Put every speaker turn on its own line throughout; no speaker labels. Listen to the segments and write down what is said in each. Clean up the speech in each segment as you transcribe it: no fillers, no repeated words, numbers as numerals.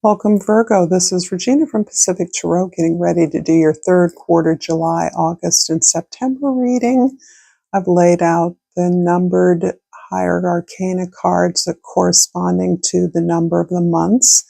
Welcome, Virgo. This is Regina from Pacific Tarot, getting ready to do your third quarter July, August, and September reading. I've laid out the numbered higher arcana cards that corresponding to the number of the months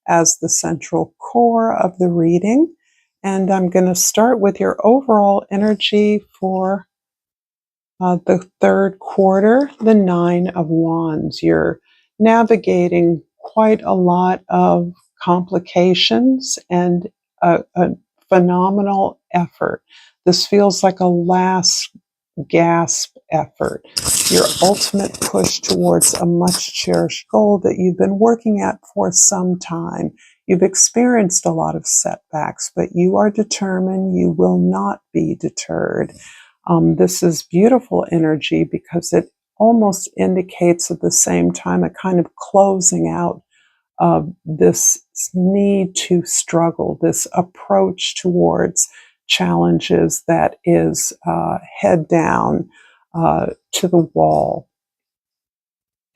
as the central core of the reading. And I'm going to start with your overall energy for the third quarter, the Nine of Wands. You're navigating quite a lot of complications and a phenomenal effort. This feels like a last gasp effort, your ultimate push towards a much cherished goal that you've been working at for some time. You've experienced a lot of setbacks, but you are determined. You will not be deterred. This is beautiful energy because it almost indicates at the same time a kind of closing out of this need to struggle, this approach towards challenges that is head down to the wall.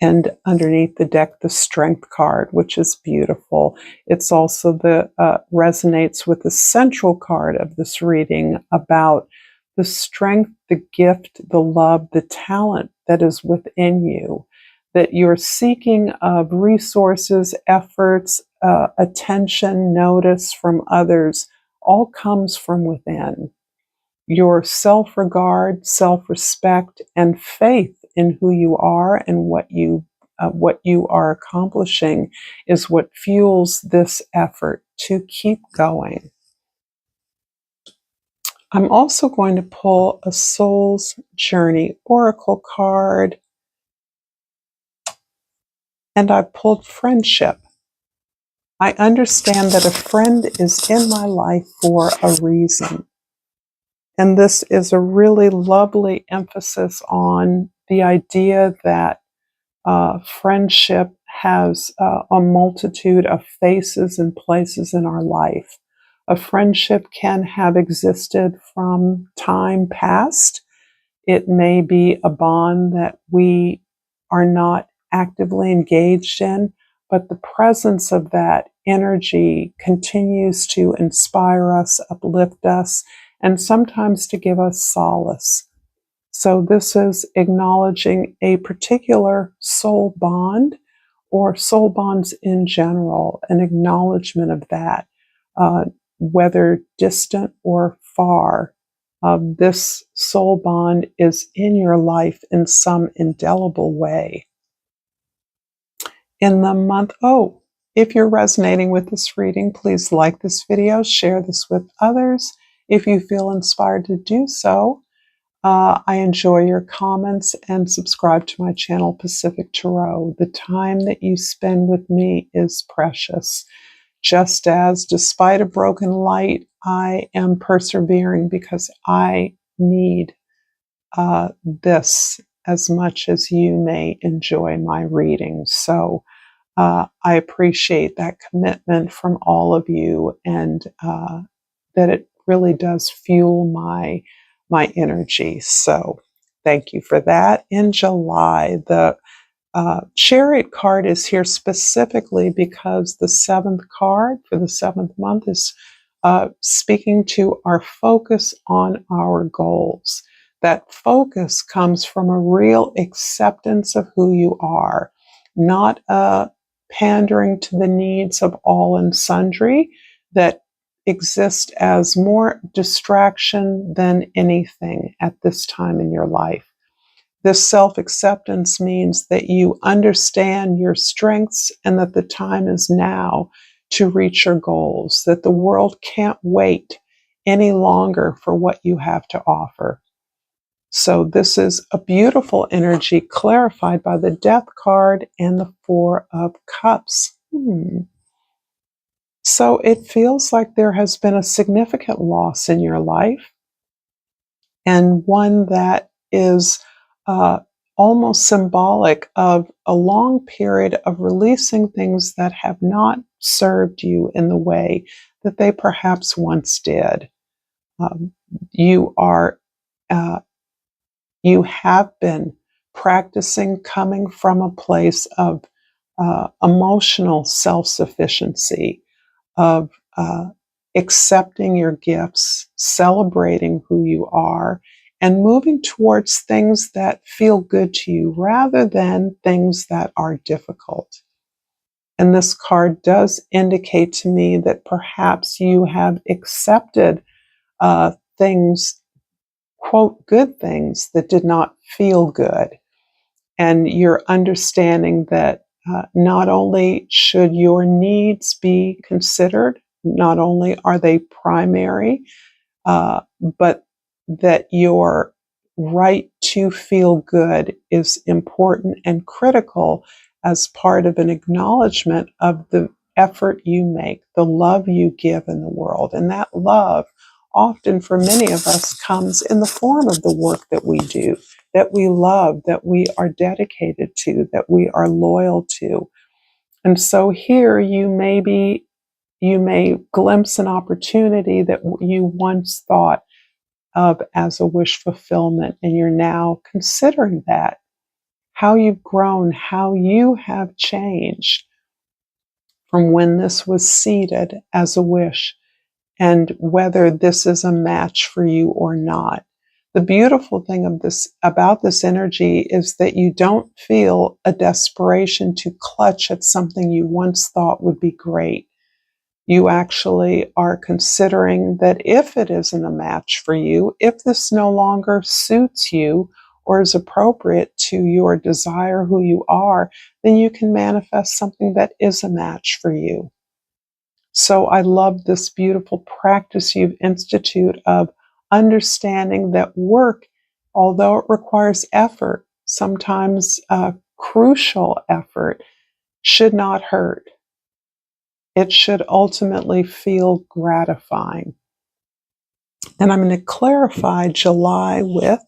And underneath the deck, the Strength card, which is beautiful. It's also resonates with the central card of this reading about the strength, the gift, the love, the talent that is within you, that you're seeking of resources, efforts, attention, notice from others, all comes from within. Your self-regard, self-respect, and faith in who you are and what you are accomplishing is what fuels this effort to keep going. I'm also going to pull a Soul's Journey Oracle card, and I pulled Friendship. I understand that a friend is in my life for a reason. And this is a really lovely emphasis on the idea that friendship has a multitude of faces and places in our life. A friendship can have existed from time past. It may be a bond that we are not actively engaged in, but the presence of that energy continues to inspire us, uplift us, and sometimes to give us solace. So this is acknowledging a particular soul bond or soul bonds in general, an acknowledgement of that, whether distant or far. This soul bond is in your life in some indelible way. In the month, if you're resonating with this reading, please like this video, share this with others. If you feel inspired to do so, I enjoy your comments and subscribe to my channel, Pacific Tarot. The time that you spend with me is precious. Just as, despite a broken light, I am persevering because I need this as much as you may enjoy my readings. So I appreciate that commitment from all of you, and that it really does fuel my energy. So thank you for that. In July, the Chariot card is here specifically because the seventh card for the seventh month is speaking to our focus on our goals. That focus comes from a real acceptance of who you are, not pandering to the needs of all and sundry that exist as more distraction than anything at this time in your life. This self-acceptance means that you understand your strengths and that the time is now to reach your goals, that the world can't wait any longer for what you have to offer. So this is a beautiful energy clarified by the Death card and the Four of Cups. So it feels like there has been a significant loss in your life, and one that is almost symbolic of a long period of releasing things that have not served you in the way that they perhaps once did. You have been practicing coming from a place of emotional self-sufficiency, of accepting your gifts, celebrating who you are, and moving towards things that feel good to you rather than things that are difficult. And this card does indicate to me that perhaps you have accepted things, quote, good things that did not feel good. And you're understanding that not only should your needs be considered, not only are they primary, but that your right to feel good is important and critical as part of an acknowledgement of the effort you make, the love you give in the world. And that love, often for many of us, comes in the form of the work that we do, that we love, that we are dedicated to, that we are loyal to. And so here you may glimpse an opportunity that you once thought of as a wish fulfillment, and you're now considering that, how you've grown, how you have changed from when this was seeded as a wish, and whether this is a match for you or not. The beautiful thing about this energy is that you don't feel a desperation to clutch at something you once thought would be great. You actually are considering that if it isn't a match for you, if this no longer suits you or is appropriate to your desire, who you are, then you can manifest something that is a match for you. So I love this beautiful practice you've instituted of understanding that work, although it requires effort, sometimes crucial effort, should not hurt. It should ultimately feel gratifying. And I'm going to clarify July with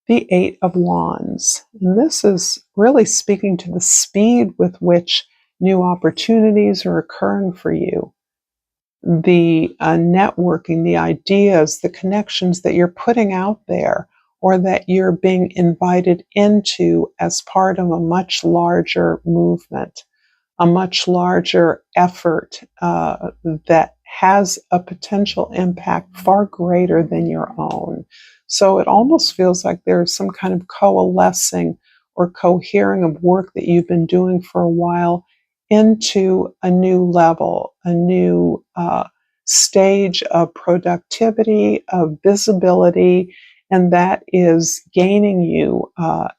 the Eight of Wands. And this is really speaking to the speed with which new opportunities are occurring for you. The networking, the ideas, the connections that you're putting out there, or that you're being invited into as part of a much larger movement, a much larger effort that has a potential impact far greater than your own. So it almost feels like there's some kind of coalescing or cohering of work that you've been doing for a while into a new level, a new stage of productivity, of visibility, and that is gaining you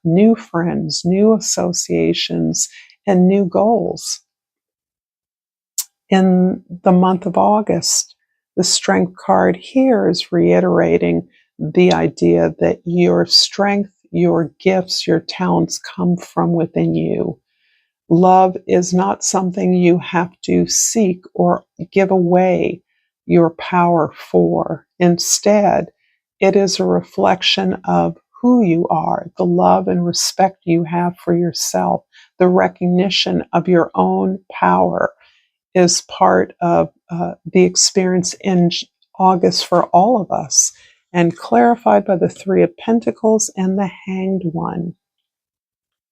new friends, new associations, and new goals. In the month of August, the Strength card here is reiterating the idea that your strength, your gifts, your talents come from within you. Love is not something you have to seek or give away your power for. Instead, it is a reflection of who you are, the love and respect you have for yourself, the recognition of your own power is part of the experience in August for all of us, and clarified by the Three of Pentacles and the Hanged One.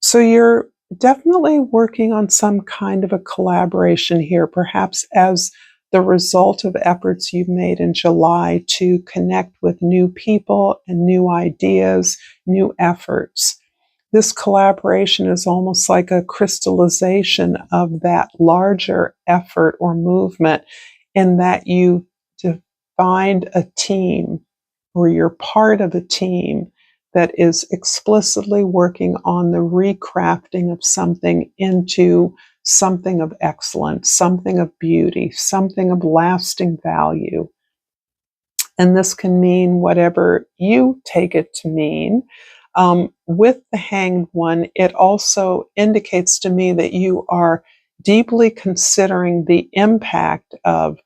So you're definitely working on some kind of a collaboration here, perhaps as the result of efforts you've made in July to connect with new people and new ideas, new efforts. This collaboration is almost like a crystallization of that larger effort or movement, in that you find a team, or you're part of a team that is explicitly working on the recrafting of something into something of excellence, something of beauty, something of lasting value. And this can mean whatever you take it to mean. With the Hanged One, it also indicates to me that you are deeply considering the impact of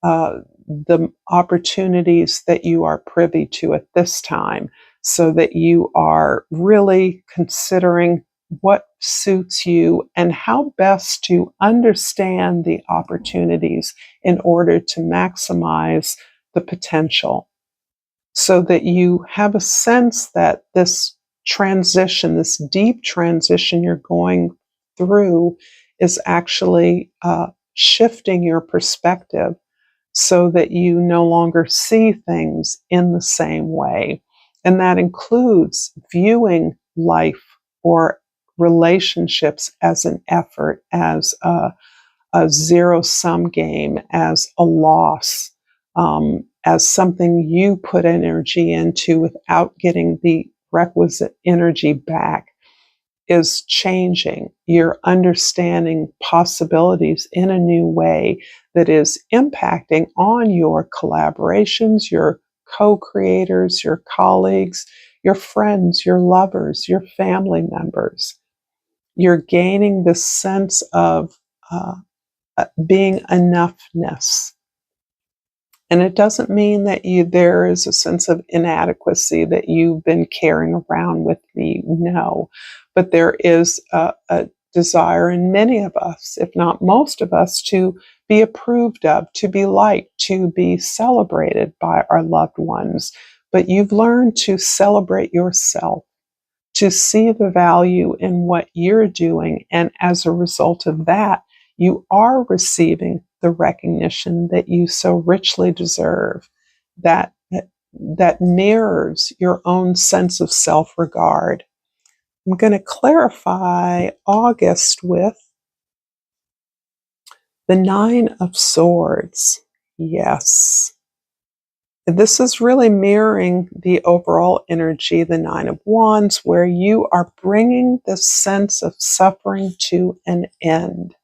the opportunities that you are privy to at this time, so that you are really considering what suits you and how best to understand the opportunities in order to maximize the potential, so that you have a sense that this transition, this deep transition you're going through is actually shifting your perspective so that you no longer see things in the same way. And that includes viewing life or relationships as an effort, as a zero-sum game, as a loss, as something you put energy into without getting the requisite energy back, is changing. You're understanding possibilities in a new way that is impacting on your collaborations, your co-creators, your colleagues, your friends, your lovers, your family members. You're gaining this sense of being enoughness. And it doesn't mean that there is a sense of inadequacy that you've been carrying around with me. No. But there is a desire in many of us, if not most of us, to be approved of, to be liked, to be celebrated by our loved ones. But you've learned to celebrate yourself, to see the value in what you're doing. And as a result of that, you are receiving the recognition that you so richly deserve, that mirrors your own sense of self-regard. I'm going to clarify August with the Nine of Swords. Yes. This is really mirroring the overall energy, the Nine of Wands, where you are bringing the sense of suffering to an end.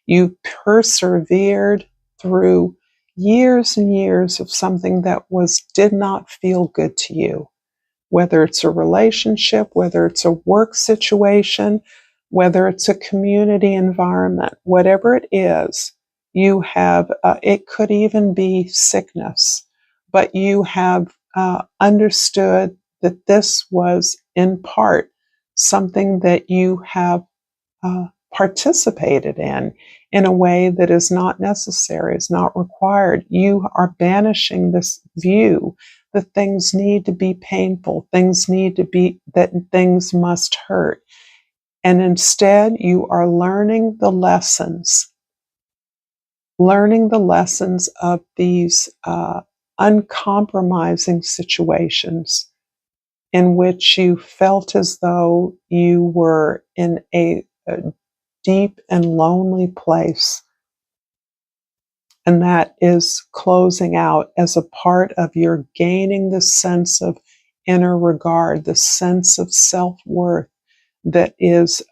You persevered through years and years of something that did not feel good to you, whether it's a relationship, whether it's a work situation, whether it's a community environment, whatever it is, you have, it could even be sickness, but you have understood that this was in part something that you have participated in a way that is not necessary, is not required. You are banishing this view that things need to be painful, that things must hurt. And instead, you are learning the lessons of these uncompromising situations in which you felt as though you were in a deep and lonely place. And that is closing out as a part of your gaining the sense of inner regard, the sense of self-worth that is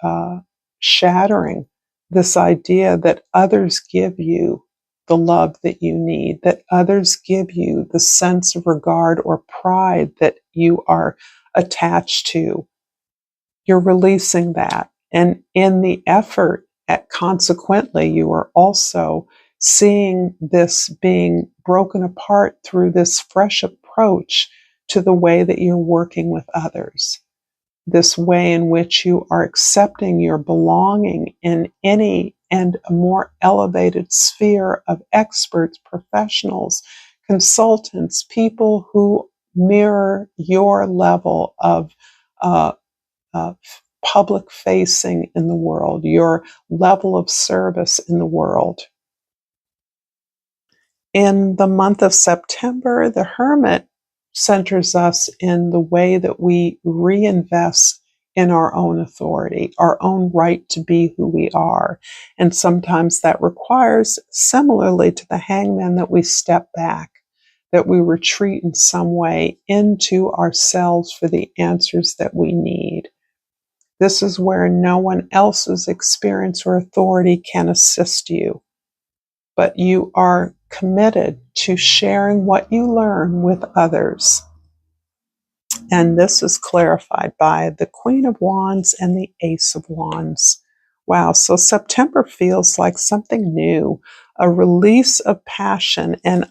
shattering this idea that others give you the love that you need, that others give you the sense of regard or pride that you are attached to. You're releasing that. And in the effort, consequently, you are also seeing this being broken apart through this fresh approach to the way that you're working with others. This way in which you are accepting your belonging in any and a more elevated sphere of experts, professionals, consultants, people who mirror your level of public facing in the world, your level of service in the world. In the month of September, the Hermit centers us in the way that we reinvest in our own authority, our own right to be who we are. And sometimes that requires, similarly to the Hangman, that we step back, that we retreat in some way into ourselves for the answers that we need. This is where no one else's experience or authority can assist you, but you are committed to sharing what you learn with others. And this is clarified by the Queen of Wands and the Ace of Wands. Wow, so September feels like something new, a release of passion. And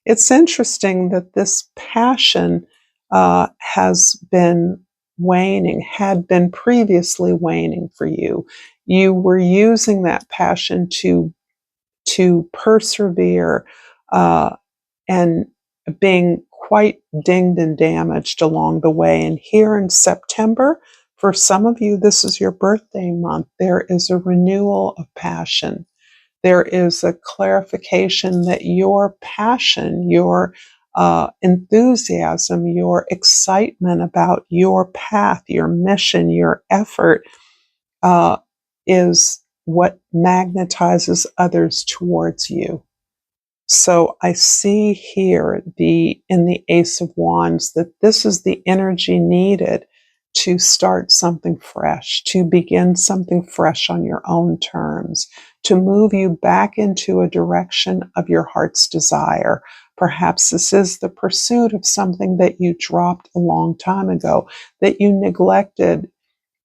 it's interesting that this passion has been waning, had been previously waning for you. You were using that passion to persevere and being quite dinged and damaged along the way. And here in September, For some of you, this is your birthday month. There is a renewal of passion. There is a clarification that your passion, your enthusiasm, your excitement about your path, your mission, your effort uh, is what magnetizes others towards you. So I see here in the Ace of Wands that this is the energy needed to start something fresh, to begin something fresh on your own terms, to move you back into a direction of your heart's desire. Perhaps this is the pursuit of something that you dropped a long time ago, that you neglected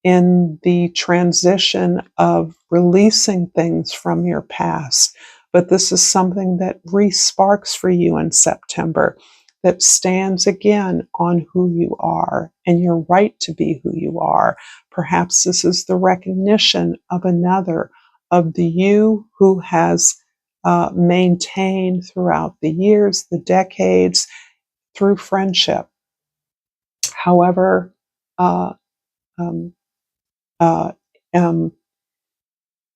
in the transition of releasing things from your past. But this is something that re-sparks for you in September, that stands again on who you are and your right to be who you are. Perhaps this is the recognition of another, of the you who has maintained throughout the years, the decades, through friendship. However, uh, um, uh,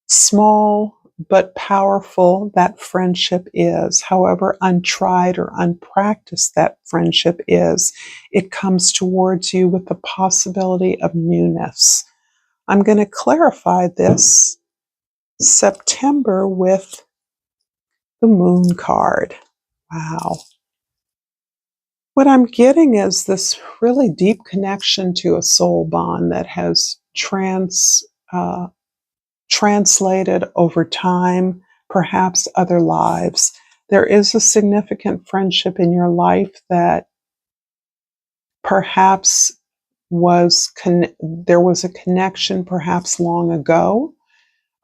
small but powerful that friendship is, however untried or unpracticed that friendship is, it comes towards you with the possibility of newness. I'm going to clarify this September with the Moon card. Wow. What I'm getting is this really deep connection to a soul bond that has translated over time, perhaps other lives. There is a significant friendship in your life that perhaps there was a connection perhaps long ago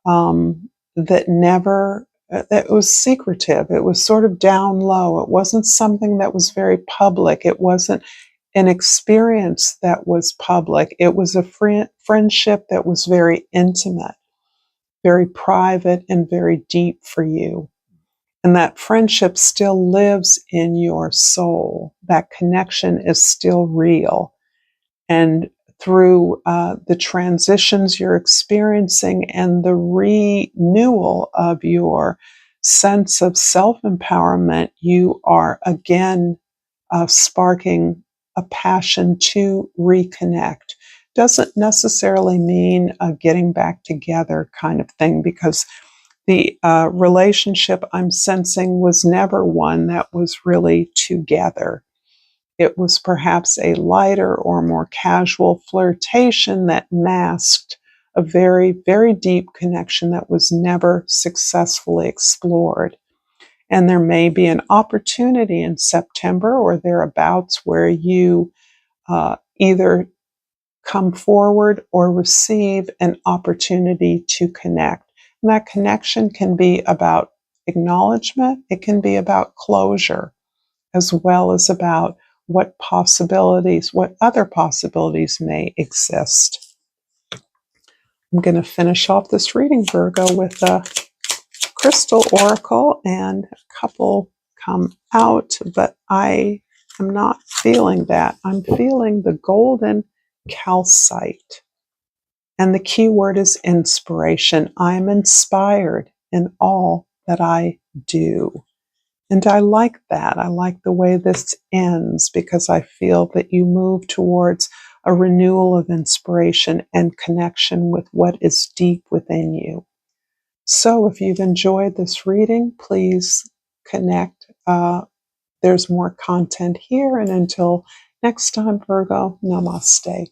that never, that was secretive. It was sort of down low. It wasn't something that was very public. It wasn't an experience that was public. It was a friendship that was very intimate, very private, and very deep for you. And that friendship still lives in your soul. That connection is still real. And through the transitions you're experiencing and the renewal of your sense of self-empowerment, you are again sparking a passion to reconnect. Doesn't necessarily mean a getting back together kind of thing, because the relationship I'm sensing was never one that was really together. It was perhaps a lighter or more casual flirtation that masked a very, very deep connection that was never successfully explored. And there may be an opportunity in September or thereabouts where you either come forward or receive an opportunity to connect. And that connection can be about acknowledgement, it can be about closure, as well as about what other possibilities may exist. I'm going to finish off this reading, Virgo, with a crystal oracle, and a couple come out, but I am not feeling that. I'm feeling the golden calcite. And the key word is inspiration. I'm inspired in all that I do. And I like that. I like the way this ends, because I feel that you move towards a renewal of inspiration and connection with what is deep within you. So if you've enjoyed this reading, please connect. There's more content here. And until next time, Virgo, namaste.